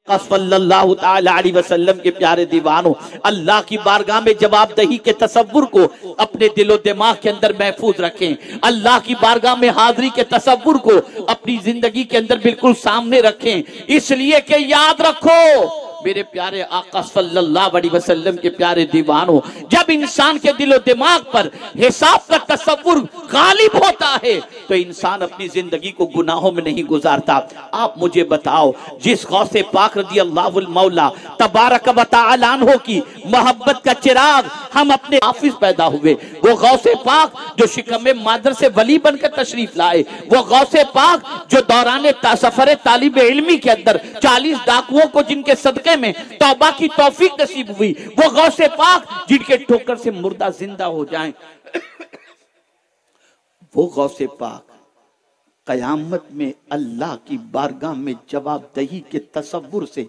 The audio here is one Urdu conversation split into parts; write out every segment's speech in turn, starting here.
آقا صلی اللہ تعالی علیہ وسلم کے پیارے دیوانوں، اللہ کی بارگاہ میں جواب دہی کے تصور کو اپنے دل و دماغ کے اندر محفوظ رکھیں، اللہ کی بارگاہ میں حاضری کے تصور کو اپنی زندگی کے اندر بالکل سامنے رکھیں، اس لیے کہ یاد رکھو میرے پیارے آقا صلی اللہ علیہ وسلم کے پیارے دیوانوں، جب انسان کے دل و دماغ پر حساب کا تصور غالب ہوتا ہے تو انسان اپنی زندگی کو گناہوں میں نہیں گزارتا۔ آپ مجھے بتاؤ، جس غوث پاک رضی اللہ المولا تبارک و تعالی عنہ کی محبت کا چراغ ہم اپنے حافظ پیدا ہوئے، وہ غوث پاک جو شکم مادر سے ولی بن کر تشریف لائے، وہ غوث پاک جو دوران سفر طالب علمی کے اندر 40 ڈاکوؤں کو جن کے صدقے میں توبہ کی توفیق نصیب ہوئی، وہ غوث پاک جن کے ٹھوکر سے مردہ زندہ ہو جائیں، وہ غوث پاک قیامت میں اللہ کی بارگاہ میں جواب دہی کے تصور سے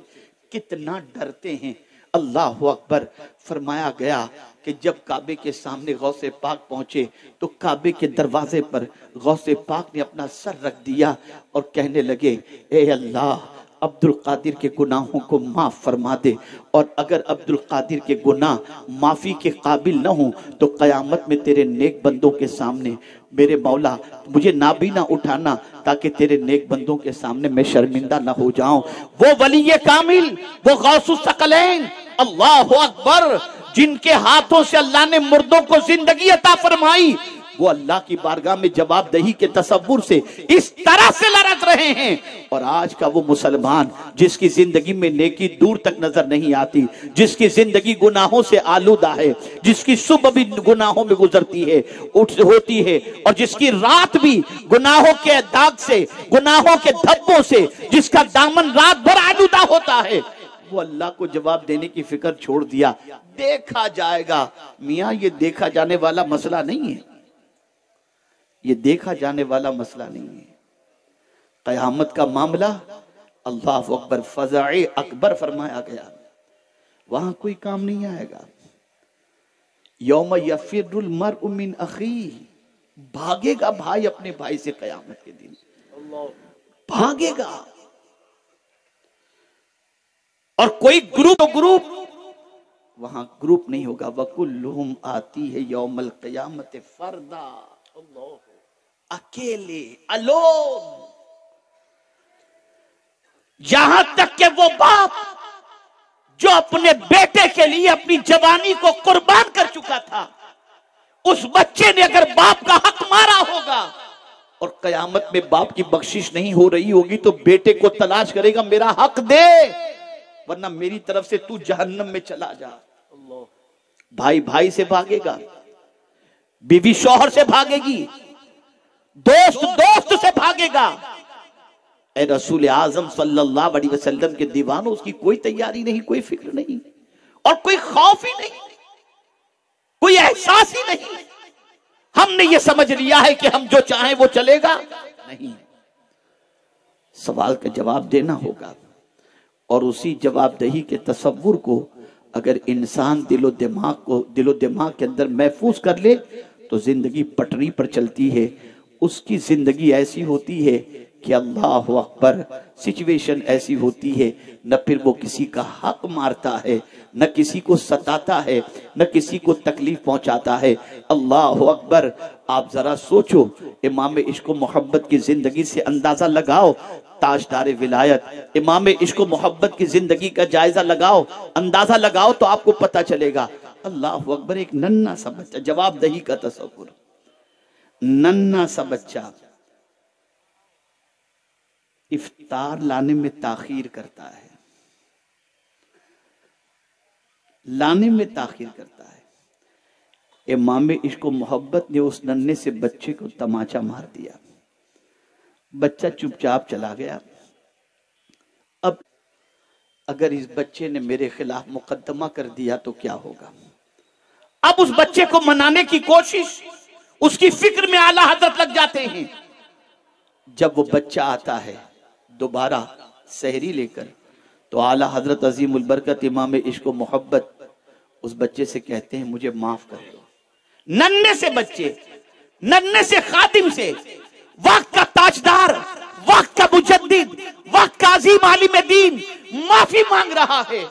کتنا ڈرتے ہیں۔ اللہ اکبر۔ فرمایا گیا کہ جب کعبے کے سامنے غوث پاک پہنچے تو کعبے کے دروازے پر غوث پاک نے اپنا سر رکھ دیا اور کہنے لگے، اے اللہ عبد القادر کے گناہوں کو معاف فرما دے، اور اگر عبد القادر کے گناہ معافی کے قابل نہ ہوں تو قیامت میں تیرے نیک بندوں کے سامنے میرے مولا مجھے نابینا اٹھانا تاکہ تیرے نیک بندوں کے سامنے میں شرمندہ نہ ہو جاؤں۔ وہ ولی کامل، وہ غوث الثقلین، اللہ اکبر، جن کے ہاتھوں سے اللہ نے مردوں کو زندگی عطا فرمائی، وہ اللہ کی بارگاہ میں جواب دہی کے تصور سے اس طرح سے لڑک رہے ہیں۔ اور آج کا وہ مسلمان جس کی زندگی میں نیکی دور تک نظر نہیں آتی، جس کی زندگی گناہوں سے آلودہ ہے، جس کی صبح بھی گناہوں میں گزرتی ہے ہوتی ہے، اور جس کی رات بھی گناہوں کے داغ سے، گناہوں کے دھبوں سے جس کا دامن رات بھر آلودہ ہوتا ہے، وہ اللہ کو جواب دینے کی فکر چھوڑ دیا۔ دیکھا جائے گا، میاں یہ دیکھا جانے والا مسئلہ نہیں ہے، یہ دیکھا جانے والا مسئلہ نہیں ہے۔ قیامت کا معاملہ اللہ اکبر، فزع اکبر فرمایا گیا، وہاں کوئی کام نہیں آئے گا۔ یوم یفر المرء من اخیہ، بھاگے گا بھائی اپنے بھائی سے قیامت کے دن، بھاگے گا، اور کوئی گروپ وہاں گروپ نہیں ہوگا۔ وَكُلُّهُمْ آتی ہے یوم القیامت فردا، اکیلے، الون۔ یہاں تک کہ وہ باپ جو اپنے بیٹے کے لیے اپنی جوانی کو قربان کر چکا تھا، اس بچے نے اگر باپ کا حق مارا ہوگا اور قیامت میں باپ کی بخشش نہیں ہو رہی ہوگی تو بیٹے کو تلاش کرے گا، میرا حق دے ورنہ میری طرف سے تو جہنم میں چلا جا۔ بھائی بھائی سے بھاگے گا، بیوی شوہر سے بھاگے گی، دوست دوست سے بھاگے گا۔ اے رسول اعظم صلی اللہ علیہ وسلم کے دیوانوں، اس کی کوئی تیاری نہیں، کوئی فکر نہیں، اور کوئی خوف ہی نہیں، کوئی احساس ہی نہیں۔ ہم نے یہ سمجھ لیا ہے کہ ہم جو چاہیں وہ چلے گا، نہیں، سوال کا جواب دینا ہوگا، اور اسی جواب دہی کے تصور کو اگر انسان دل و دماغ کے اندر محفوظ کر لے تو زندگی پٹری پر چلتی ہے۔ اس کی زندگی ایسی ہوتی ہے کہ اللہ اکبر، سچویشن ایسی ہوتی ہے، نہ پھر وہ کسی کا حق مارتا ہے، نہ کسی کو ستاتا ہے، نہ کسی کو تکلیف پہنچاتا ہے۔ اللہ اکبر۔ آپ ذرا سوچو، امام عشق و محبت کی زندگی سے اندازہ لگاؤ، تاجدار ولایت امام عشق و محبت کی زندگی کا جائزہ لگاؤ، اندازہ لگاؤ تو آپ کو پتہ چلے گا۔ اللہ اکبر، ایک ننھا سا بچہ، جواب دہی کا تصور، ننھا سا بچہ افطار لانے میں تاخیر کرتا ہے، امام عشق و محبت نے اس ننھے سے بچے کو تماچا مار دیا، بچہ چپ چاپ چلا گیا۔ اب اگر اس بچے نے میرے خلاف مقدمہ کر دیا تو کیا ہوگا؟ اب اس بچے کو منانے کی کوشش، اس کی فکر میں اعلیٰ حضرت لگ جاتے ہیں۔ جب وہ بچہ آتا ہے دوبارہ سحری لے کر تو اعلیٰ حضرت عظیم البرکت امام عشق و محبت اس بچے سے کہتے ہیں مجھے معاف کر دو۔ ننھے سے بچے، ننھے سے خادم سے، وقت کا تاجدار، وقت کا مجدد، وقت کا عظیم عالم دین معافی مانگ رہا ہے،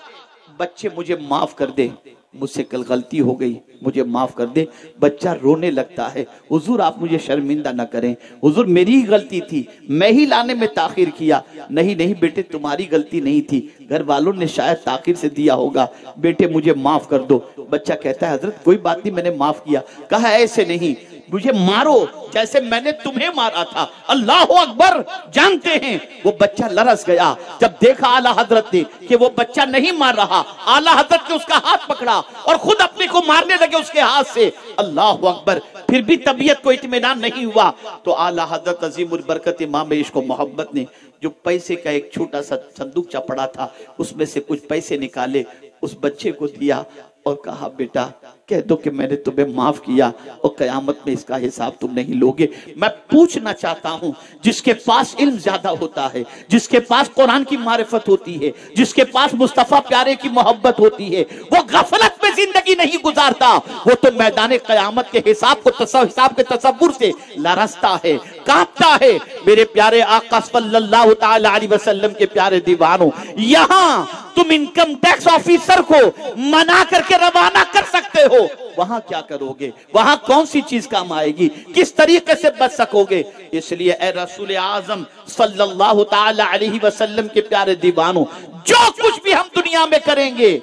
بچے مجھے معاف کر دے، مجھ سے کل غلطی ہو گئی، مجھے معاف کر دے۔ بچہ رونے لگتا ہے، حضور آپ مجھے شرمندہ نہ کریں، حضور میری ہی غلطی تھی، میں ہی لانے میں تاخیر کیا۔ نہیں نہیں بیٹے، تمہاری غلطی نہیں تھی، گھر والوں نے شاید تاخیر سے دیا ہوگا، بیٹے مجھے معاف کر دو۔ بچہ کہتا ہے حضرت کوئی بات نہیں، میں نے معاف کیا۔ کہا ایسے نہیں، مجھے مارو جیسے میں نے تمہیں مارا تھا۔ اللہ اکبر! جانتے ہیں وہ بچہ لرز گیا جب دیکھا اعلیٰ حضرت نے کہ وہ بچہ نہیں مار رہا۔ اعلیٰ حضرت نے اس کا ہاتھ پکڑا اور خود اپنے کو مارنے لگے اس کے ہاتھ سے۔ اللہ اکبر! پھر بھی طبیعت کو اطمینان نہیں ہوا تو اعلیٰ حضرت عظیم البرکت امام عشق و محبت نے جو پیسے کا ایک چھوٹا سا صندوق پڑا تھا اس میں سے کچھ پیسے نکالے، اس بچے کو دیا اور کہا بیٹا کہہ دو کہ میں نے تمہیں معاف کیا اور قیامت میں اس کا حساب تم نہیں لوگے۔ میں پوچھنا چاہتا ہوں، جس کے پاس علم زیادہ ہوتا ہے، جس کے پاس قرآن کی معرفت ہوتی ہے، جس کے پاس مصطفیٰ پیارے کی محبت ہوتی ہے، وہ غفلت میں زندگی نہیں گزارتا، وہ تو میدان قیامت کے حساب کے تصور سے لرزتا ہے، کانپتا ہے۔ میرے پیارے آقا صلی اللہ تعالی علیہ وسلم کے پیارے دیوانوں، یہاں تم انکم ٹیکس آفیسر کو منا کر کے روانہ کر سکتے ہو، وہاں کیا کرو گے؟ وہاں کون سی چیز کام آئے گی؟ کس طریقے سے بچ سکو گے؟ اس لیے اے رسول اعظم صلی اللہ تعالی علیہ وسلم کے پیارے دیوانوں، جو کچھ بھی ہم دنیا میں کریں گے،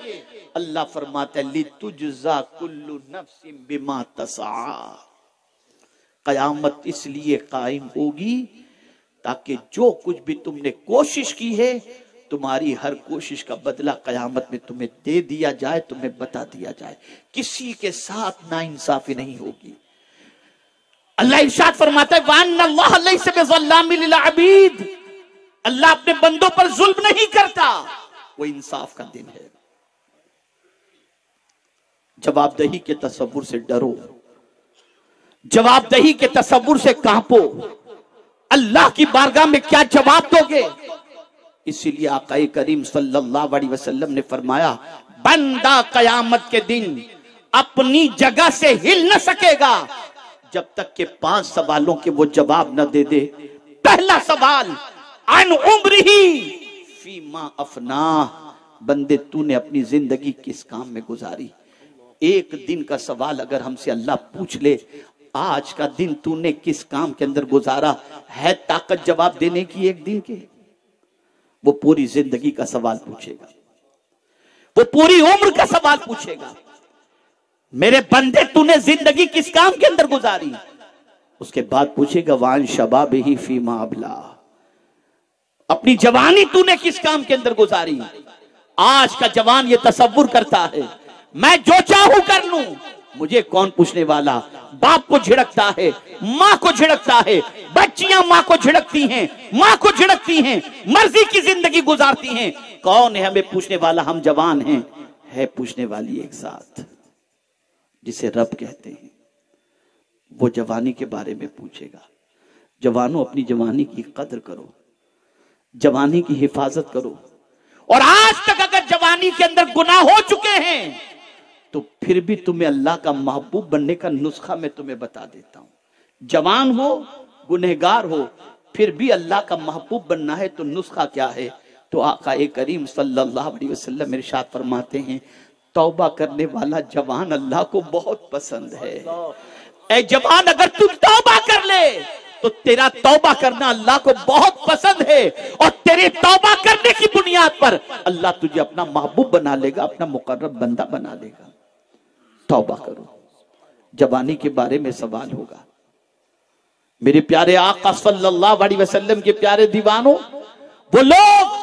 اللہ فرماتا ہے لِتُجْزَا كُلُّ نَفْسٍ بِمَا تَسْعَىٰ۔ قیامت اس لیے قائم ہوگی تاکہ جو کچھ بھی تم نے کوشش کی ہے تمہاری ہر کوشش کا بدلہ قیامت میں تمہیں دے دیا جائے، تمہیں بتا دیا جائے۔ کسی کے ساتھ ناانصافی نہیں ہوگی۔ اللہ ارشاد فرماتا ہے وَأَنَّ اللَّهَ لَيْسَ بِظَلَّامٍ لِلْعَبِيدِ، اللہ اپنے بندوں پر ظلم نہیں کرتا، وہ انصاف کا دن ہے۔ جواب دہی کے تصور سے ڈرو، جواب دہی کے تصور سے کانپو۔ اللہ کی بارگاہ میں کیا جواب دو گے؟ اسی لیے آقا کریم صلی اللہ علیہ وسلم نے فرمایا بندہ قیامت کے دن اپنی جگہ سے ہل نہ سکے گا جب تک کہ 5 سوالوں کے وہ جواب نہ دے دے۔ پہلا سوال عن عمرہ فیما افناہ، بندے تو نے اپنی زندگی کس کام میں گزاری؟ ایک دن کا سوال اگر ہم سے اللہ پوچھ لے آج کا دن تو نے کس کام کے اندر گزارا، ہے طاقت جواب دینے کی ایک دن کے؟ وہ پوری زندگی کا سوال پوچھے گا، وہ پوری عمر کا سوال پوچھے گا۔ میرے بندے تو نے زندگی کس کام کے اندر گزاری؟ اس کے بعد پوچھے گا وان شبابہ فیما ابلا، اپنی جوانی تو نے کس کام کے اندر گزاری؟ آج کا جوان یہ تصور کرتا ہے میں جو چاہوں کر لوں، مجھے کون پوچھنے والا؟ باپ کو جھڑکتا ہے، ماں کو جھڑکتا ہے، بچیاں ماں کو جھڑکتی ہیں، ماں کو جھڑکتی ہیں، مرضی کی زندگی گزارتی ہیں، کون ہے ہمیں پوچھنے والا؟ ہم جوان ہیں، ہے پوچھنے والی ایک ذات جسے رب کہتے ہیں، وہ جوانی کے بارے میں پوچھے گا۔ جوانوں اپنی جوانی کی قدر کرو، جوانی کی حفاظت کرو، اور آج تک اگر جوانی کے اندر گناہ ہو چکے ہیں تو پھر بھی تمہیں اللہ کا محبوب بننے کا نسخہ میں تمہیں بتا دیتا ہوں۔ جوان ہو، گنہگار ہو، پھر بھی اللہ کا محبوب بننا ہے تو نسخہ کیا ہے؟ تو آقا کریم صلی اللہ علیہ وسلم ارشاد فرماتے ہیں توبہ کرنے والا جوان اللہ کو بہت پسند ہے۔ اے جوان اگر تم توبہ کر لے تو تیرا توبہ کرنا اللہ کو بہت پسند ہے، اور تیرے توبہ کرنے کی بنیاد پر اللہ تجھے اپنا محبوب بنا لے گا، اپنا مقرب بندہ بنا لے گا۔ توبہ کرو۔ جوانی کے بارے میں سوال ہوگا۔ میرے پیارے آقا صلی اللہ علیہ وسلم کے پیارے دیوانوں، وہ لوگ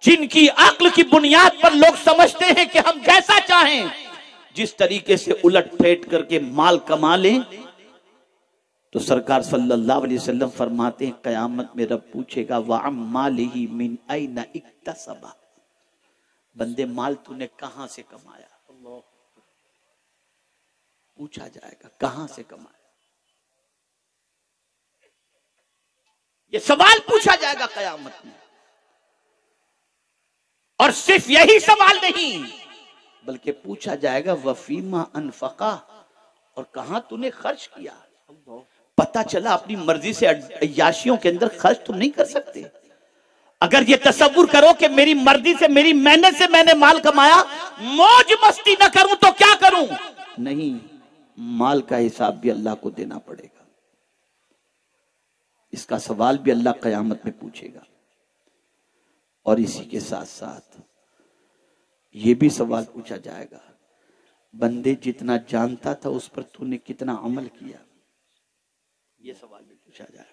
جن کی عقل کی بنیاد پر لوگ سمجھتے ہیں کہ ہم جیسا چاہیں جس طریقے سے الٹ پھیٹ کر کے مال کما لیں، تو سرکار صلی اللہ علیہ وسلم فرماتے ہیں قیامت میں رب پوچھے گا وَعَمْ مَالِهِ مِنْ أَيْنَ اِكْتَسَبَ، بندے مال تو نے کہاں سے کمایا؟ پوچھا جائے گا کہاں سے کمایا؟ یہ سوال پوچھا جائے گا قیامت میں۔ اور صرف یہی سوال نہیں بلکہ پوچھا جائے گا وَفِيمَا أَنْفَقَا، اور کہاں تو نے خرچ کیا؟ پتہ چلا اپنی مرضی سے عیاشیوں کے اندر خرچ تو نہیں کر سکتے، اگر یہ تصور کرو کہ میری مرضی سے، میری محنت سے میں نے مال کمایا، موج مستی نہ کروں تو کیا کروں؟ نہیں، مال کا حساب بھی اللہ کو دینا پڑے گا، اس کا سوال بھی اللہ قیامت میں پوچھے گا۔ اور اسی کے ساتھ ساتھ یہ بھی سوال پوچھا جائے گا، بندے جتنا جانتا تھا اس پر تو نے کتنا عمل کیا، یہ سوال بھی پوچھا جائے گا۔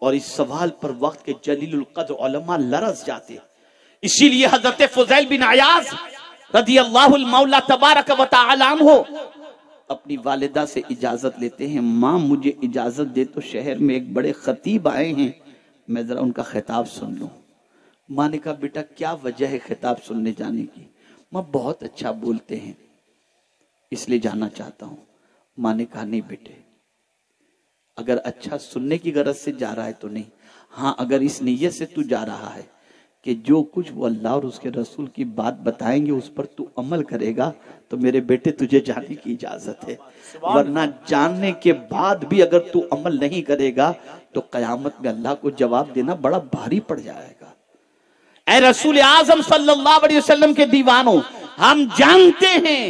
اور اس سوال پر وقت کے جلیل القدر علماء لرز جاتے، اسی لیے حضرت فضیل بن عیاض رضی اللہ المولا تبارک و تعالی عنہ اپنی والدہ سے اجازت لیتے ہیں، ماں مجھے اجازت دے تو شہر میں ایک بڑے خطیب آئے ہیں، میں ذرا ان کا خطاب سن لوں۔ ماں نے کہا بیٹا کیا وجہ ہے خطاب سننے جانے کی؟ ماں بہت اچھا بولتے ہیں اس لیے جانا چاہتا ہوں۔ ماں نے کہا نہیں بیٹے، اگر اچھا سننے کی غرض سے جا رہا ہے تو نہیں، ہاں اگر اس نیت سے تو جا رہا ہے کہ جو کچھ وہ اللہ اور اس کے رسول کی بات بتائیں گے اس پر تو عمل کرے گا تو میرے بیٹے تجھے جانے کی اجازت ہے، ورنہ جاننے کے بعد بھی اگر تو عمل نہیں کرے گا تو قیامت میں اللہ کو جواب دینا بڑا بھاری پڑ جائے گا۔ اے رسول اعظم صلی اللہ علیہ وسلم کے دیوانوں، ہم جانتے ہیں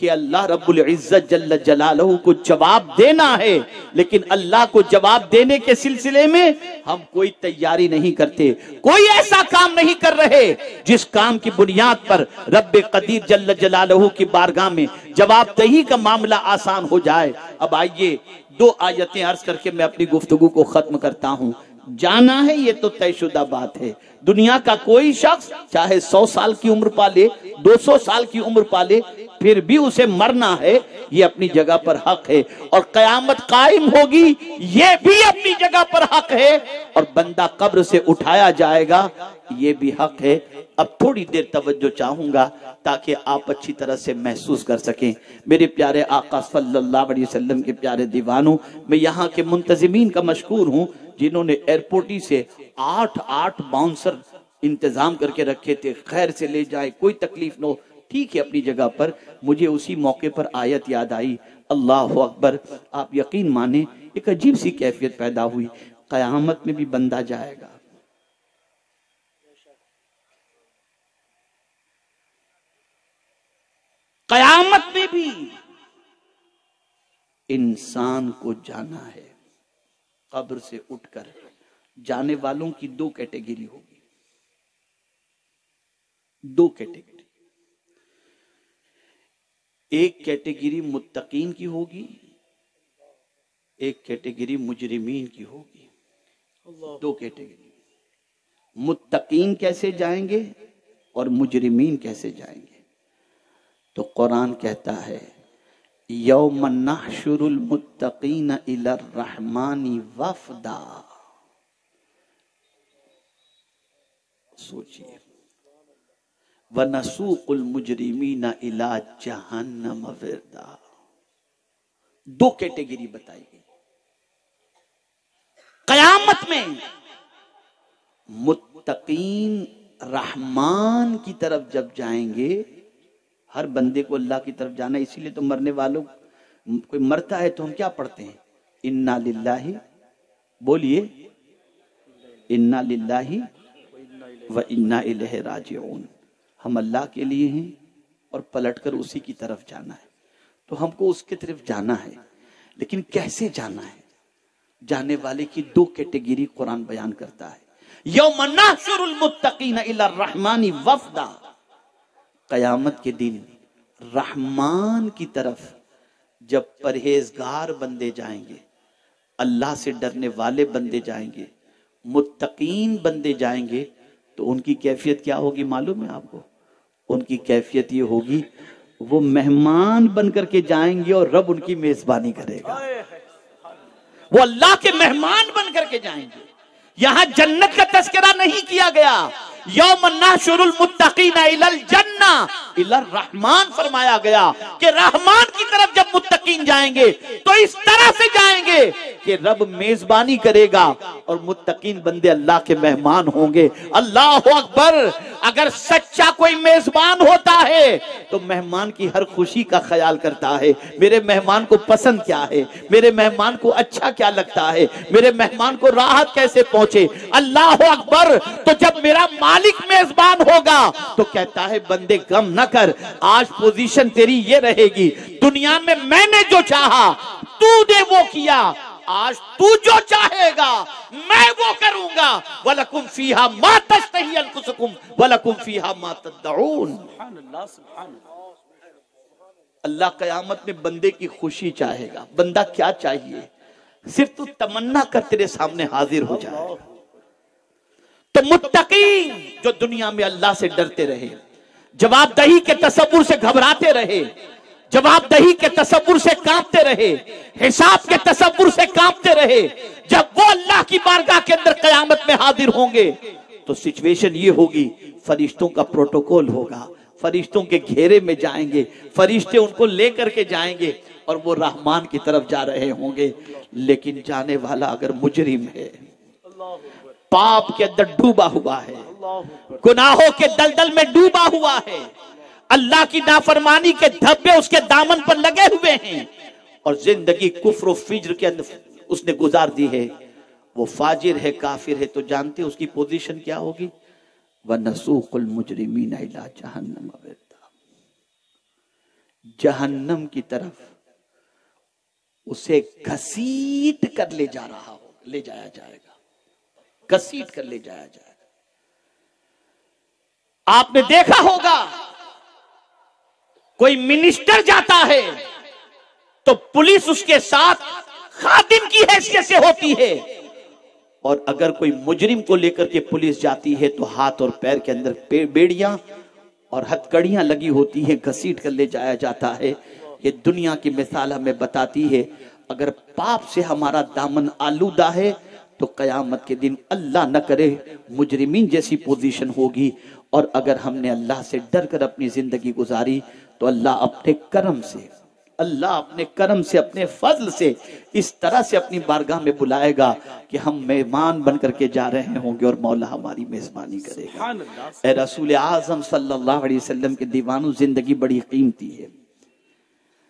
کہ اللہ رب العزت جل جلالہ کو جواب دینا ہے، لیکن اللہ کو جواب دینے کے سلسلے میں ہم کوئی تیاری نہیں کرتے، کوئی ایسا کام نہیں کر رہے جس کام کی بنیاد پر رب قدیر جل جلالہ کی بارگاہ میں جواب دہی کا معاملہ آسان ہو جائے۔ اب آئیے 2 آیتیں عرض کر کے میں اپنی گفتگو کو ختم کرتا ہوں۔ جانا ہے یہ تو طے شدہ بات ہے، دنیا کا کوئی شخص چاہے 100 سال کی عمر پالے، 200 سال کی عمر پالے، پھر بھی اسے مرنا ہے، یہ اپنی جگہ پر حق ہے، اور قیامت قائم ہوگی یہ بھی اپنی جگہ پر حق ہے، اور بندہ قبر سے اٹھایا جائے گا یہ بھی حق ہے۔ اب تھوڑی دیر توجہ چاہوں گا تاکہ آپ اچھی طرح سے محسوس کر سکیں۔ میرے پیارے آقا صلی اللہ علیہ وسلم کے پیارے دیوانوں، میں یہاں کے منتظمین کا مشکور ہوں جنہوں نے ایئرپورٹ سے 8 باؤنسر انتظام کر کے رکھے تھے، خیر سے لے جائے، کوئی تکلیف نہ ہو، ٹھیک ہے اپنی جگہ پر۔ مجھے اسی موقع پر آیت یاد آئی، اللہ اکبر، آپ یقین مانیں ایک عجیب سی کیفیت پیدا ہوئی، قیامت میں بھی بندہ جائے گا، قیامت میں بھی انسان کو جانا ہے۔ قبر سے اٹھ کر جانے والوں کی 2 کیٹیگری ہوگی، 2 کیٹیگری، ایک کیٹیگری متقین کی ہوگی، ایک کیٹیگری مجرمین کی ہوگی۔ 2 کیٹیگری، متقین کیسے جائیں گے اور مجرمین کیسے جائیں گے؟ تو قرآن کہتا ہے یوم نحشر المتقین الی الرحمن وفدا، سوچئے، وَنَسُوقُ الْمُجْرِمِينَ إِلَىٰ جَهَنَّمَ وِرْدًا۔ 2 کیٹیگری بتائی گئی۔ قیامت میں متقین رحمان کی طرف جب جائیں گے، ہر بندے کو اللہ کی طرف جانا، اسی لیے تو مرنے والوں کوئی مرتا ہے تو ہم کیا پڑھتے ہیں؟ اِنَّا لِلَّهِ، بولیے اِنَّا لِلَّهِ وَإِنَّا إِلَيْهِ رَاجِعُونَ، ہم اللہ کے لیے ہیں اور پلٹ کر اسی کی طرف جانا ہے، تو ہم کو اس کی طرف جانا ہے، لیکن کیسے جانا ہے؟ جانے والے کی 2 کیٹیگری قرآن بیان کرتا ہے۔ یوم نحشر المتقین الی الرحمن وفدا، قیامت کے دن رحمان کی طرف جب پرہیزگار بندے جائیں گے، اللہ سے ڈرنے والے بندے جائیں گے، متقین بندے جائیں گے، تو ان کی کیفیت کیا ہوگی معلوم ہے آپ کو؟ ان کی کیفیت یہ ہوگی وہ مہمان بن کر کے جائیں گے اور رب ان کی میزبانی کرے گا، وہ اللہ کے مہمان بن کر کے جائیں گے۔ یہاں جنت کا تذکرہ نہیں کیا گیا، یوم نحشر المتقین الی الجنہ الی الرحمن فرمایا گیا کہ رحمان کی طرف جب متقین جائیں گے تو اس طرح سے جائیں گے کہ رب میزبانی کرے گا اور متقین بندے اللہ کے مہمان ہوں گے۔ اللہ اکبر! اگر سچا کوئی میزبان ہوتا ہے تو مہمان کی ہر خوشی کا خیال کرتا ہے، میرے مہمان کو پسند کیا ہے، میرے مہمان کو اچھا کیا لگتا ہے، میرے مہمان کو راحت کیسے پہنچے۔ اللہ اکبر۔ تو جب میرا مالک میزبان ہوگا تو کہتا ہے بندے غم نہ کر، آج پوزیشن تیری یہ رہے گی، دنیا میں نے جو چاہا تو نے وہ کیا، آج تو جو چاہے گا میں وہ کروں گا۔ وَلَكُمْ فِيهَا مَا تَشْتَهِي أَنفُسُكُمْ وَلَكُمْ فِيهَا مَا تَدَّعُونَ۔ سبحان اللہ، سبحان اللہ۔ اللہ قیامت میں بندے کی خوشی چاہے گا۔ بندہ کیا چاہیے؟ صرف تو تمنا کر تیرے سامنے حاضر ہو جائے۔ تو متقین جو دنیا میں اللہ سے ڈرتے رہے، جواب دہی کے تصور سے گھبراتے رہے، جواب دہی کے تصور سے کانپتے رہے، حساب کے تصور سے کانپتے رہے، جب وہ اللہ کی بارگاہ کے اندر قیامت میں حاضر ہوں گے تو سچویشن یہ ہوگی، فرشتوں کا پروٹوکول ہوگا، فرشتوں کے گھیرے میں جائیں گے، فرشتے ان کو لے کر کے جائیں گے اور وہ رحمان کی طرف جا رہے ہوں گے۔ لیکن جانے والا اگر مجرم ہے، پاپ کے اندر ڈوبا ہوا ہے، گناہوں کے دلدل میں ڈوبا ہوا ہے، اللہ کی نافرمانی کے دھبے اس کے دامن پر لگے ہوئے ہیں اور زندگی کفر و فجر کے اندر اس نے گزار دی ہے، وہ فاجر ہے، کافر ہے، تو جانتے اس کی پوزیشن کیا ہوگی؟ وَنَسُوقُ الْمُجْرِمِينَ إِلَىٰ جَهَنَّمَ وِرْدًا، جہنم کی طرف اسے گھسیٹ کر لے جایا جائے گا، گھسیٹ کر لے جایا جائے گا۔ آپ نے دیکھا ہوگا کوئی منسٹر جاتا ہے تو پولیس اس کے ساتھ خادم کی حیثیت سے ہوتی ہے، اور اگر کوئی مجرم کو لے کر کے پولیس جاتی ہے تو ہاتھ اور پیر کے اندر بیڑیاں اور ہتھکڑیاں لگی ہوتی ہیں، گھسیٹ کر لے جایا جاتا ہے۔ یہ دنیا کی مثال ہمیں بتاتی ہے اگر پاپ سے ہمارا دامن آلودہ ہے تو قیامت کے دن اللہ نہ کرے مجرمین جیسی پوزیشن ہوگی، اور اگر ہم نے اللہ سے ڈر کر اپنی زندگی گزاری تو اللہ اپنے کرم سے اپنے فضل سے اس طرح سے اپنی بارگاہ میں بلائے گا کہ ہم مہمان بن کر کے جا رہے ہوں گے اور مولا ہماری میزبانی کرے گا۔ اے رسول اعظم صلی اللہ علیہ وسلم کے دیوانوں، زندگی بڑی قیمتی ہے،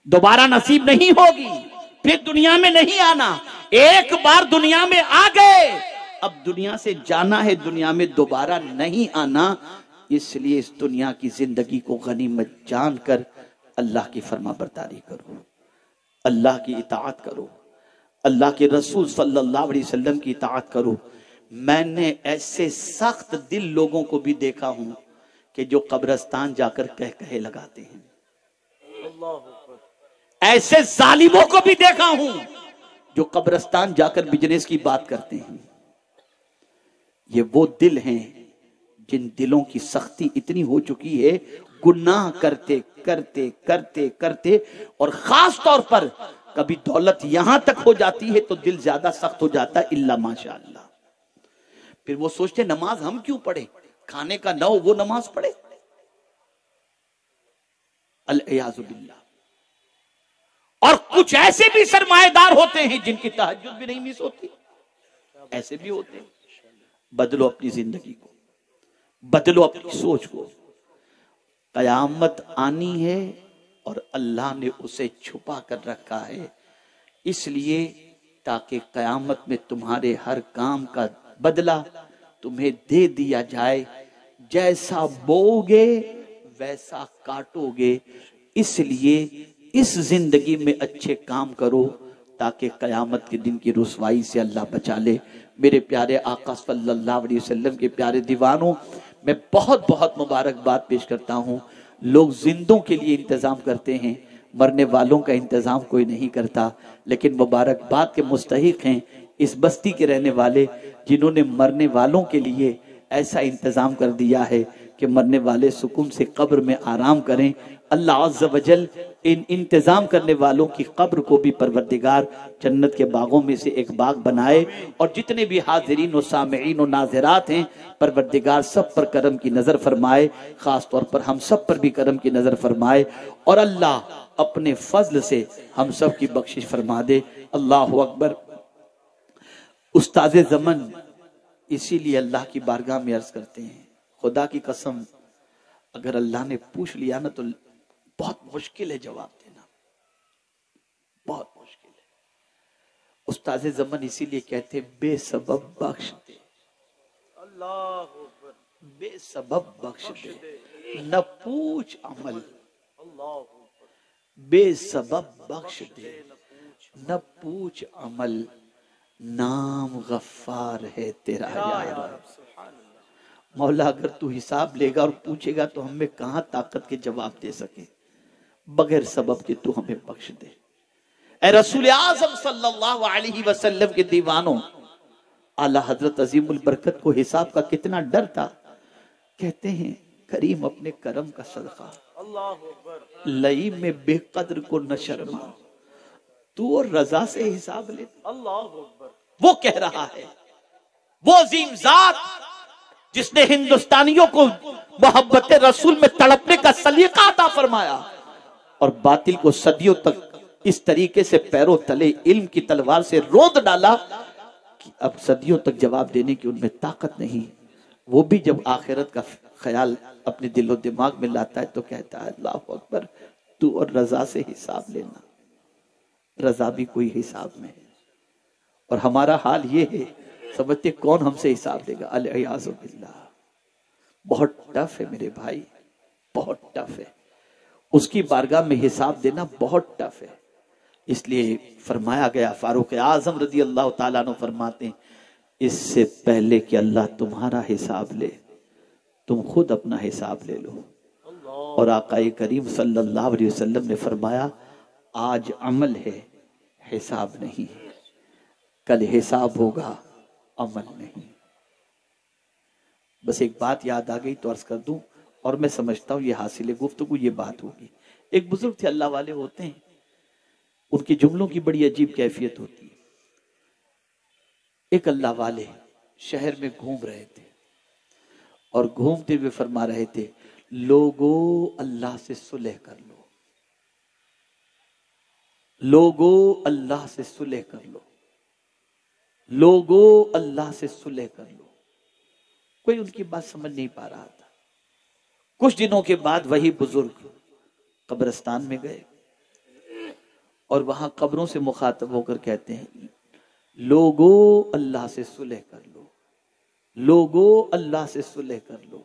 دوبارہ نصیب نہیں ہوگی، پھر دنیا میں نہیں آنا۔ ایک بار دنیا میں آ گئے، اب دنیا سے جانا ہے، دنیا میں دوبارہ نہیں آنا۔ اس لیے اس دنیا کی زندگی کو غنیمت جان کر اللہ کی فرما برداری کرو، اللہ کی اطاعت کرو، اللہ کے رسول صلی اللہ علیہ وسلم کی اطاعت کرو۔ میں نے ایسے سخت دل لوگوں کو بھی دیکھا ہوں کہ جو قبرستان جا کر کہے لگاتے ہیں، ایسے ظالموں کو بھی دیکھا ہوں جو قبرستان جا کر بزنس کی بات کرتے ہیں۔ یہ وہ دل ہیں جن دلوں کی سختی اتنی ہو چکی ہے، گناہ کرتے کرتے کرتے کرتے، اور خاص طور پر کبھی دولت یہاں تک ہو جاتی ہے تو دل زیادہ سخت ہو جاتا ہے، الا ماشاء اللہ۔ پھر وہ سوچتے نماز ہم کیوں پڑھیں، کھانے کا نہ ہو وہ نماز پڑھے، العیاذ باللہ۔ اور کچھ ایسے بھی سرمایہ دار ہوتے ہیں جن کی تہجد بھی نہیں مس ہوتی، ایسے بھی ہوتے ہیں۔ بدلو اپنی زندگی کو، بدلو اپنی سوچ کو۔ قیامت آنی ہے اور اللہ نے اسے چھپا کر رکھا ہے، اس لیے تاکہ قیامت میں تمہارے ہر کام کا بدلہ تمہیں دے دیا جائے، جیسا بوؤ گے ویسا کاٹو گے۔ اس لیے اس زندگی میں اچھے کام کرو تاکہ قیامت کے دن کی رسوائی سے اللہ بچا لے۔ میرے پیارے آقا صلی اللہ علیہ وسلم کے پیارے دیوانوں، میں بہت بہت مبارکباد پیش کرتا ہوں۔ لوگ زندوں کے لیے انتظام کرتے ہیں، مرنے والوں کا انتظام کوئی نہیں کرتا، لیکن مبارکباد کے مستحق ہیں اس بستی کے رہنے والے جنہوں نے مرنے والوں کے لیے ایسا انتظام کر دیا ہے کہ مرنے والے سکون سے قبر میں آرام کریں۔ اللہ عز و جل ان انتظام کرنے والوں کی قبر کو بھی پروردگار جنت کے باغوں میں سے ایک باغ بنائے، اور جتنے بھی حاضرین و سامعین و ناظرات ہیں پروردگار سب پر کرم کی نظر فرمائے، خاص طور پر ہم سب پر بھی کرم کی نظر فرمائے، اور اللہ اپنے فضل سے ہم سب کی بخشش فرما دے۔ اللہ اکبر۔ استاد زمن اسی لیے اللہ کی بارگاہ میں عرض کرتے ہیں خدا کی قسم اگر اللہ نے پوچھ لیا نا تو بہت مشکل ہے جواب دینا، بہت مشکل ہے۔ استاد زمن اسی لیے کہتے بے سبب بخش دے، اللہ بے سبب بخش دے، نہ پوچھ عمل، بے سبب بخش دے نہ پوچھ عمل، نام غفار ہے تیرا یا رب۔ مولا اگر تو حساب لے گا اور پوچھے گا تو ہمیں کہاں طاقت کے جواب دے سکے، بغیر سبب کے تو ہمیں بخش دے۔ اے رسول اعظم صلی اللہ علیہ وسلم کے دیوانوں، اعلی حضرت عظیم البرکت کو حساب کا کتنا ڈر تھا۔ کہتے ہیں کریم اپنے کرم کا صدقہ، لئی میں بے قدر کو نہ شرما، تو اور رضا سے حساب لے۔ وہ کہہ رہا ہے، وہ عظیم ذات جس نے ہندوستانیوں کو محبت رسول میں تڑپنے کا سلیقہ عطا فرمایا اور باطل کو صدیوں تک اس طریقے سے پیروں تلے علم کی تلوار سے رود ڈالا کہ اب صدیوں تک جواب دینے کی ان میں طاقت نہیں، وہ بھی جب آخرت کا خیال اپنے دل و دماغ میں لاتا ہے تو کہتا ہے اللہ اکبر، تو اور رضا سے حساب لینا، رضا بھی کوئی حساب میں ہے۔ اور ہمارا حال یہ ہے، سمجھتے کون ہم سے حساب دے گا؟ العیاذ باللہ۔ بہت ٹف ہے میرے بھائی، بہت ٹف ہے، اس کی بارگاہ میں حساب دینا بہت ٹف ہے۔ اس لیے فرمایا گیا، فاروق اعظم رضی اللہ تعالیٰ عنہ فرماتے ہیں اس سے پہلے کہ اللہ تمہارا حساب لے تم خود اپنا حساب لے لو۔ اور آقا کریم صلی اللہ علیہ وسلم نے فرمایا آج عمل ہے حساب نہیں، کل حساب ہوگا عمل نہیں۔ بس ایک بات یاد آ گئی تو عرض کر دوں، اور میں سمجھتا ہوں یہ حاصل گفتگو یہ بات ہوگی۔ ایک بزرگ تھے، اللہ والے ہوتے ہیں، ان کے جملوں کی بڑی عجیب کیفیت ہوتی ہے۔ ایک اللہ والے شہر میں گھوم رہے تھے اور گھومتے ہوئے فرما رہے تھے لوگو اللہ سے صلح کر لو، لوگو اللہ سے صلح کر لو، لوگو اللہ سے صلح کر لو۔ کوئی ان کی بات سمجھ نہیں پا رہا تھا۔ کچھ دنوں کے بعد وہی بزرگ قبرستان میں گئے اور وہاں قبروں سے مخاطب ہو کر کہتے ہیں لوگو اللہ سے صلح کر لو، لوگو اللہ سے صلح کر لو،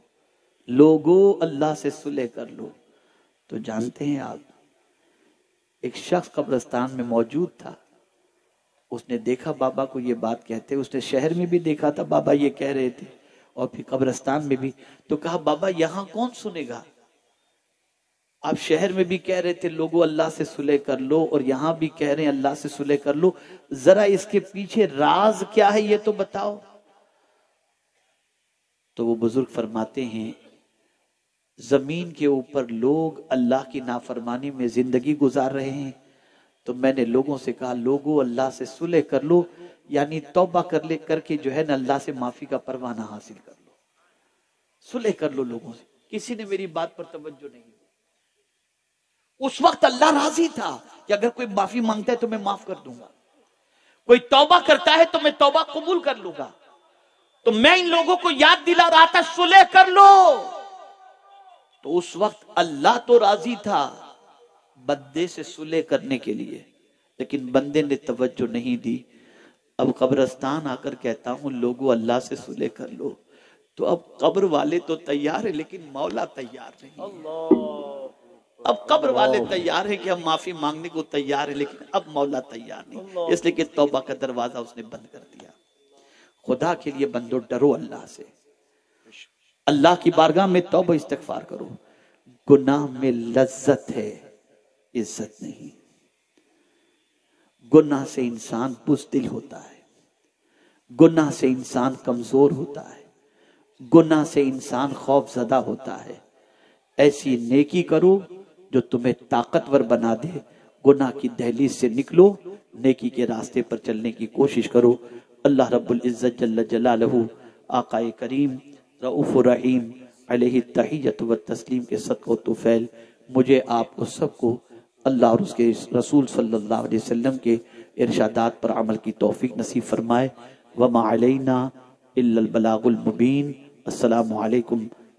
لوگو اللہ سے صلح کر لو۔ تو جانتے ہیں آپ، ایک شخص قبرستان میں موجود تھا، اس نے دیکھا بابا کو یہ بات کہتے، اس نے شہر میں بھی دیکھا تھا بابا یہ کہہ رہے تھے اور پھر قبرستان میں بھی، تو کہا بابا یہاں کون سنے گا؟ آپ شہر میں بھی کہہ رہے تھے لوگوں اللہ سے صلح کر لو اور یہاں بھی کہہ رہے ہیں اللہ سے صلح کر لو، ذرا اس کے پیچھے راز کیا ہے یہ تو بتاؤ۔ تو وہ بزرگ فرماتے ہیں زمین کے اوپر لوگ اللہ کی نافرمانی میں زندگی گزار رہے ہیں، تو میں نے لوگوں سے کہا لوگوں اللہ سے صلح کر لو، یعنی توبہ کر کے جو ہے نا اللہ سے معافی کا پروانہ حاصل کر لو، صلح کر لو لوگوں سے۔ کسی نے میری بات پر توجہ نہیں دی۔ اس وقت اللہ راضی تھا کہ اگر کوئی معافی مانگتا ہے تو میں معاف کر دوں گا، کوئی توبہ کرتا ہے تو میں توبہ قبول کر لوں گا۔ تو میں ان لوگوں کو یاد دلا رہا تھا صلح کر لو، تو اس وقت اللہ تو راضی تھا بندے سے صلح کرنے کے لیے، لیکن بندے نے توجہ نہیں دی۔ اب قبرستان آ کر کہتا ہوں لوگوں اللہ سے صلح کر لو، تو اب قبر والے تو تیار ہیں لیکن مولا تیار نہیں۔ اب قبر والے تیار ہیں کہ ہم معافی مانگنے کو تیار ہیں، لیکن اب مولا تیار نہیں، اس لیے کہ توبہ کا دروازہ اس نے بند کر دیا۔ خدا کے لیے بندو ڈرو اللہ سے، اللہ کی بارگاہ میں توبہ استغفار کرو۔ گناہ میں لذت ہے، عزت نہیں۔ گناہ سے انسان بزدل ہوتا ہے، گناہ سے انسان کمزور ہوتا ہے، گناہ سے انسان خوف زدہ ہوتا ہے۔ ایسی نیکی کرو جو تمہیں طاقتور بنا دے، گناہ کی دہلیز سے نکلو، نیکی کے راستے پر چلنے کی کوشش کرو۔ اللہ رب العزت جل جلالہ آقا کریم رؤوف الرحیم علیہ التحیۃ والتسلیم کے صدقہ و طفیل مجھے آپ کو سب کو اللہ اور اس کے رسول صلی اللہ علیہ وسلم کے ارشادات پر عمل کی توفیق نصیب فرمائے۔ وما علینا الا البلاغ المبین۔ السلام علیکم